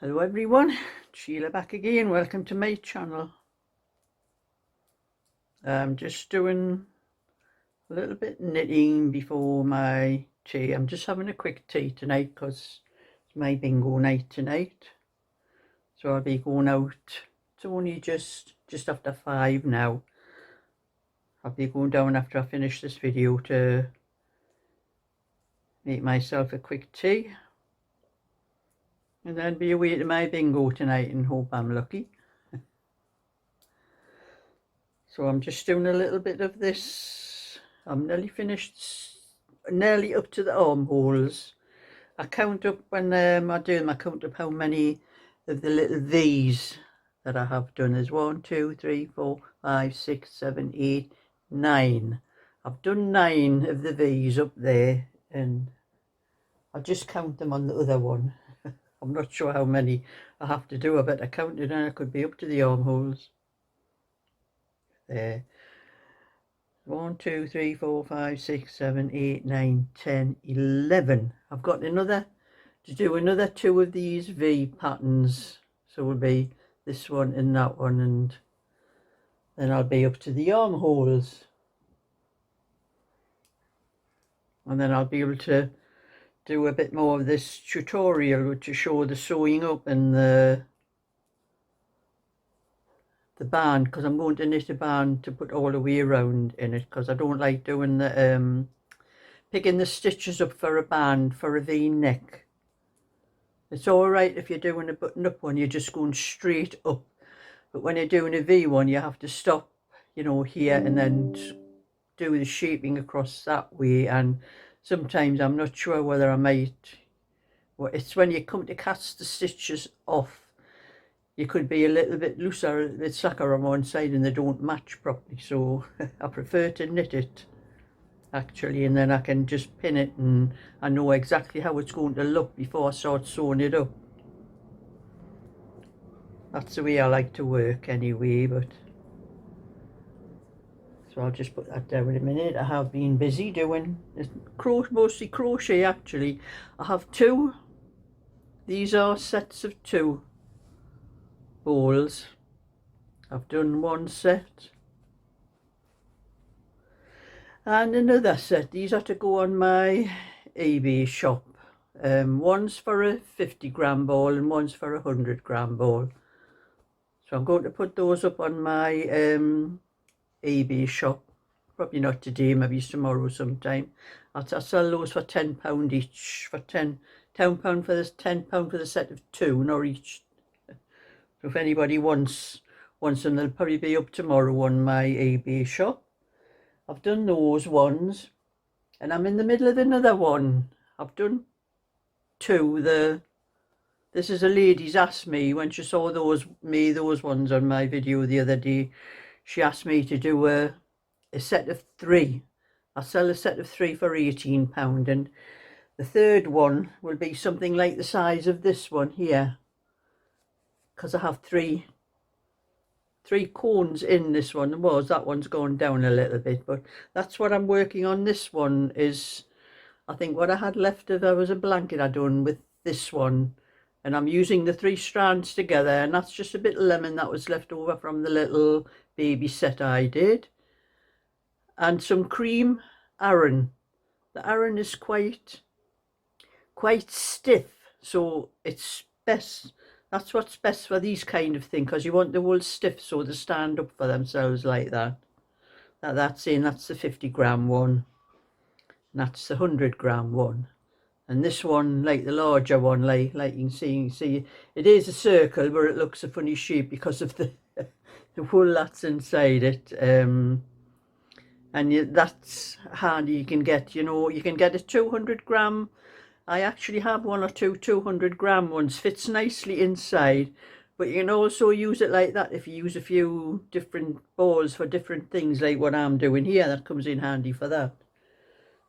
Hello everyone, Sheila back again. Welcome to my channel. I'm just doing a little bit knitting before my tea. I'm just having a quick tea tonight because it's my bingo night tonight. So I'll be going out. It's only just after 5 now. I'll be going down after I finish this video to make myself a quick tea. And then be away to my bingo tonight and hope I'm lucky. So I'm just doing a little bit of this. I'm nearly finished, nearly up to the armholes. I count up when I do them, I count up how many of the little V's that I have done. There's 1, 2, 3, 4, 5, 6, 7, 8, 9. I've done 9 of the V's up there, and I'll just count them on the other one. I'm not sure how many I have to do. I bet I counted and I could be up to the armholes. There. 1, 2, 3, 4, 5, 6, 7, 8, 9, 10, 11. I've got another to do another 2 of these V patterns. So it will be this one and that one, and then I'll be up to the armholes. And then I'll be able to do a bit more of this tutorial to show the sewing up and the band, because I'm going to knit a band to put all the way around in it, because I don't like doing the picking the stitches up for a band for a V neck. It's all right if you're doing a button up one, you're just going straight up, but when you're doing a V one, you have to stop, you know, here and then do the shaping across that way. And sometimes I'm not sure whether I might, well, it's when you come to cast the stitches off, you could be a little bit looser, a little bit slacker on one side, and they don't match properly. So I prefer to knit it actually, and then I can just pin it and I know exactly how it's going to look before I start sewing it up. That's the way I like to work anyway. But so I'll just put that down in a minute. I have been busy doing mostly crochet actually. I have 2. These are sets of 2 balls. I've done 1 set and another set. These are to go on my eBay shop. One's for a 50-gram ball and one's for a 100-gram ball. So I'm going to put those up on my eBay shop. Probably not today, maybe tomorrow sometime. I'll sell those for £10 each. For £10 for this, £10 for the set of 2, not each. So if anybody wants them, they'll probably be up tomorrow on my eBay shop. I've done those ones, and I'm in the middle of another one. I've done 2. This is a lady's asked me when she saw those ones on my video the other day. She asked me to do a set of 3. I'll sell a set of 3 for £18, and the third one will be something like the size of this one here, because I have three cones in this one. That one's gone down a little bit, but that's what I'm working on. This one is, I think what I had left of, there was a blanket I done with this one, and I'm using the 3 strands together, and that's just a bit of lemon that was left over from the little baby set I did, and some cream Aran. The Aran is quite stiff, so it's best. That's what's best for these kind of thing, because you want the wool stiff so they stand up for themselves like that. That's the 50-gram one, and that's the 100-gram one. And this one, like the larger one, like you can see, it is a circle, but it looks a funny shape because of the the wool that's inside it. And that's handy. You can get, you can get a 200-gram. I actually have 1 or 2 200-gram ones. Fits nicely inside, but you can also use it like that if you use a few different balls for different things, like what I'm doing here. That comes in handy for that.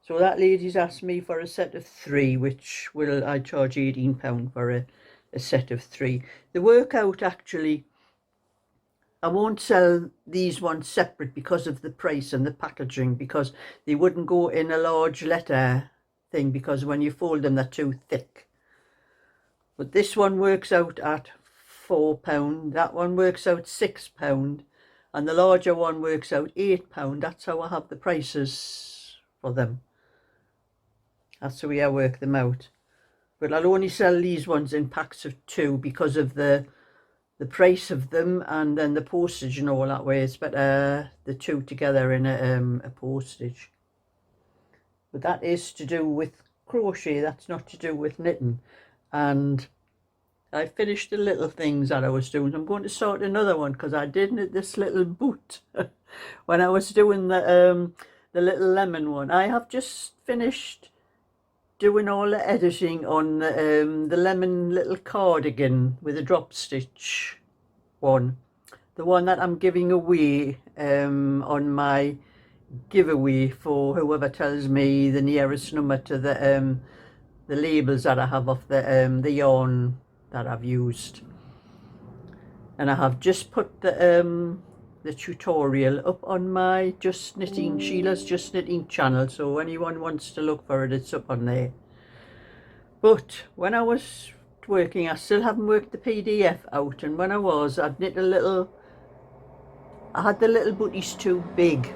So that lady's asked me for a set of 3, which I charge £18 for a set of 3. The workout actually, I won't sell these ones separate because of the price and the packaging, because they wouldn't go in a large letter thing, because when you fold them they're too thick. But this one works out at £4, that one works out £6, and the larger one works out £8. That's how I have the prices for them. That's the way I work them out. But I'll only sell these ones in packs of 2 because of the price of them, and then the postage and all that way. It's better the 2 together in a postage. But that is to do with crochet, that's not to do with knitting. And I finished the little things that I was doing. I'm going to start another one because I did knit this little boot when I was doing the little lemon one. I have just finished doing all the editing on the lemon little cardigan with a drop stitch one, the one that I'm giving away on my giveaway for whoever tells me the nearest number to the labels that I have of the yarn that I've used. And I have just put the tutorial up on my Just Knitting, Sheila's Just Knitting channel, so anyone wants to look for it, it's up on there. But when I was working, I still haven't worked the PDF out, and when I'd knit I had the little booties too big,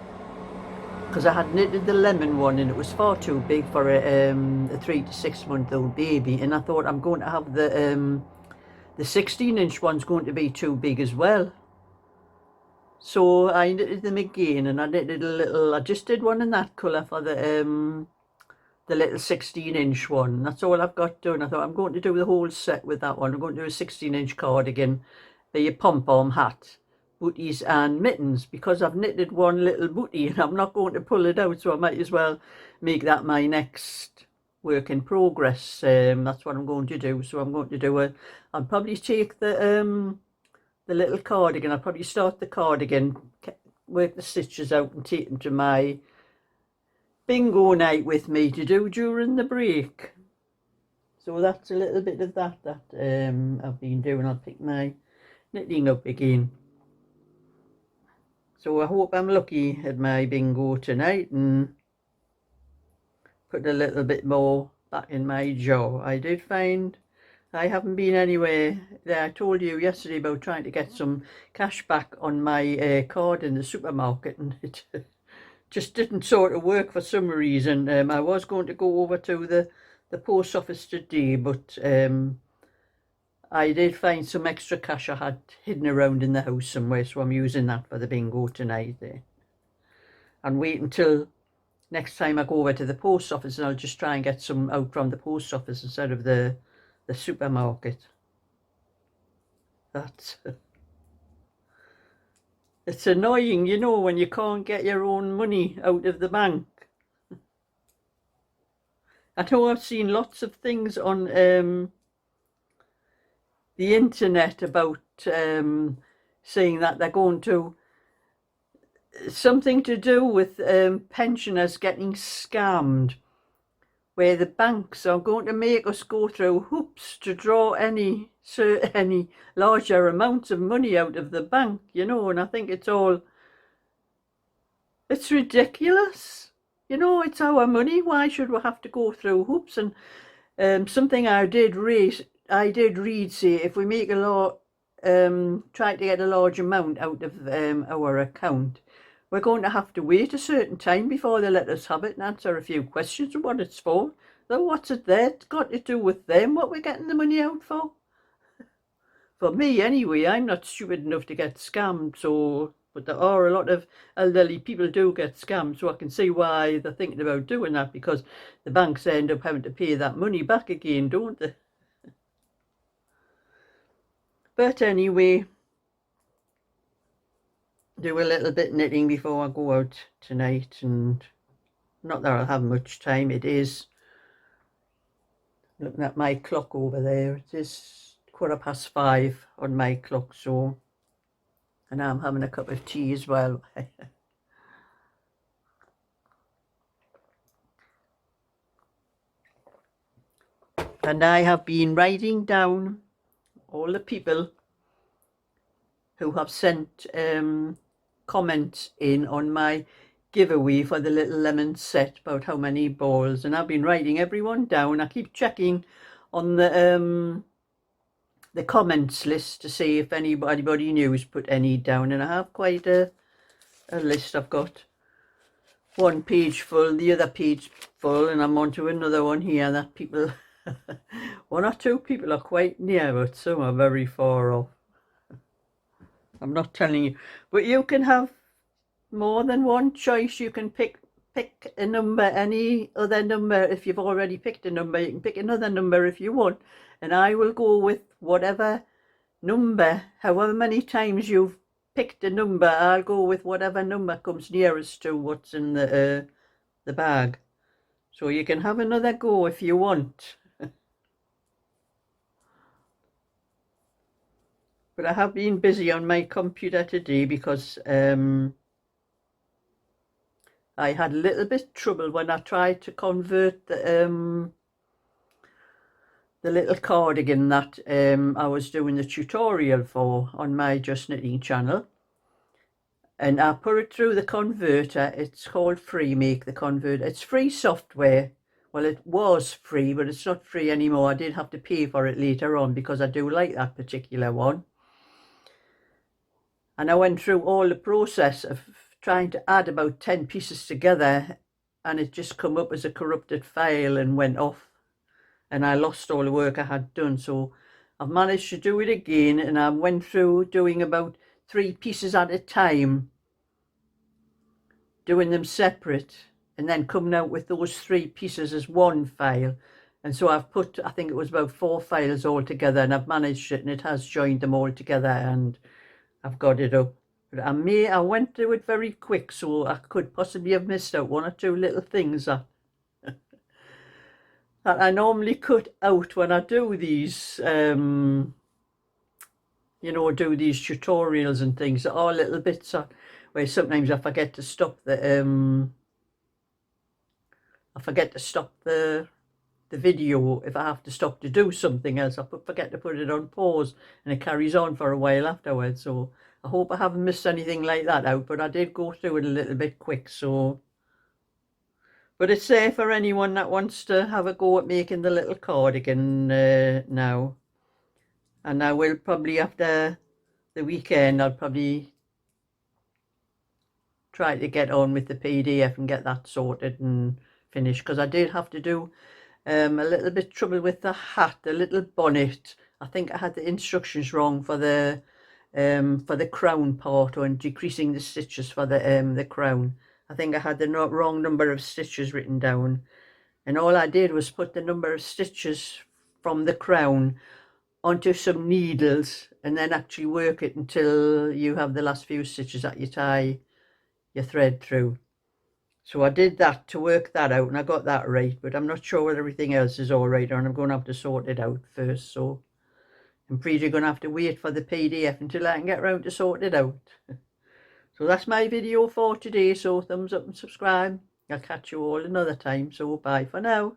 because I had knitted the lemon one and it was far too big for a 3 to 6 month old baby, and I thought I'm going to have the 16-inch one's going to be too big as well. So I knitted them again, and I knitted a little, I just did one in that colour for the little 16-inch one. That's all I've got done. I thought I'm going to do the whole set with that one. I'm going to do a 16-inch cardigan, a pom-pom hat, booties and mittens, because I've knitted one little bootie and I'm not going to pull it out, so I might as well make that my next work in progress. That's what I'm going to do. So I'm going to do I'll probably take the little cardigan, I'll probably start the cardigan, work the stitches out and take them to my bingo night with me to do during the break. So that's a little bit of that I've been doing. I'll pick my knitting up again. So I hope I'm lucky at my bingo tonight and put a little bit more back in my jar. I did find I haven't been anywhere. I told you yesterday about trying to get some cash back on my card in the supermarket, and it just didn't sort of work for some reason. I was going to go over to the post office today, but I did find some extra cash I had hidden around in the house somewhere, so I'm using that for the bingo tonight there. And wait until next time I go over to the post office, and I'll just try and get some out from the post office instead of the supermarket. That's it's annoying, you know, when you can't get your own money out of the bank. I know I've seen lots of things on the internet about saying that they're going to something to do with pensioners getting scammed, where the banks are going to make us go through hoops to draw any larger amounts of money out of the bank, you know. And I think it's ridiculous, you know. It's our money, why should we have to go through hoops? And something I did read say, if we make try to get a large amount out of our account, we're going to have to wait a certain time before they let us have it and answer a few questions of what it's for. So what's it there? It's got to do with them, what we're getting the money out for. For me anyway, I'm not stupid enough to get scammed, so, but there are a lot of elderly people do get scammed, so I can see why they're thinking about doing that, because the banks end up having to pay that money back again, don't they? But anyway, do a little bit knitting before I go out tonight, and not that I'll have much time. It is, looking at my clock over there, it is 5:15 on my clock, so, and I'm having a cup of tea as well. And I have been writing down all the people who have sent comments in on my giveaway for the little lemon set about how many balls, and I've been writing everyone down. I keep checking on the the comments list to see if anybody new's put any down, and I have quite a list. I've got one page full, the other page full, and I'm on to another one here that people one or two people are quite near, but some are very far off. I'm not telling you, but you can have more than one choice. You can pick a number, any other number. If you've already picked a number, you can pick another number if you want, and I will go with whatever number. However many times you've picked a number, I'll go with whatever number comes nearest to what's in the bag. So you can have another go if you want. But I have been busy on my computer today because I had a little bit trouble when I tried to convert the little cardigan that I was doing the tutorial for on my Just Knitting channel. And I put it through the converter. It's called Freemake, the converter. It's free software. Well, it was free, but it's not free anymore. I did have to pay for it later on because I do like that particular one. And I went through all the process of trying to add about 10 pieces together, and it just come up as a corrupted file and went off, and I lost all the work I had done. So I've managed to do it again, and I went through doing about 3 pieces at a time, doing them separate, and then coming out with those 3 pieces as one file. And so I've put, I think it was about 4 files all together, and I've managed it, and it has joined them all together, and I've got it up. But I went through it very quick, so I could possibly have missed out 1 or 2 little things that I normally cut out when I do these, you know, do these tutorials and things. There are little bits where sometimes I forget to stop the video if I have to stop to do something else. I forget to put it on pause, and it carries on for a while afterwards. So I hope I haven't missed anything like that out, but I did go through it a little bit quick. So, but it's there for anyone that wants to have a go at making the little cardigan now. And I will probably, after the weekend, I'll probably try to get on with the PDF and get that sorted and finished, because I did have to do a little bit trouble with the hat, the little bonnet. I think I had the instructions wrong for the crown part, or decreasing the stitches for the crown. I think I had the wrong number of stitches written down, and all I did was put the number of stitches from the crown onto some needles, and then actually work it until you have the last few stitches that you tie your thread through. So I did that to work that out, and I got that right, but I'm not sure whether everything else is all right, and I'm going to have to sort it out first. So I'm pretty going to have to wait for the PDF until I can get around to sort it out. So that's my video for today. So thumbs up and subscribe. I'll catch you all another time. So bye for now.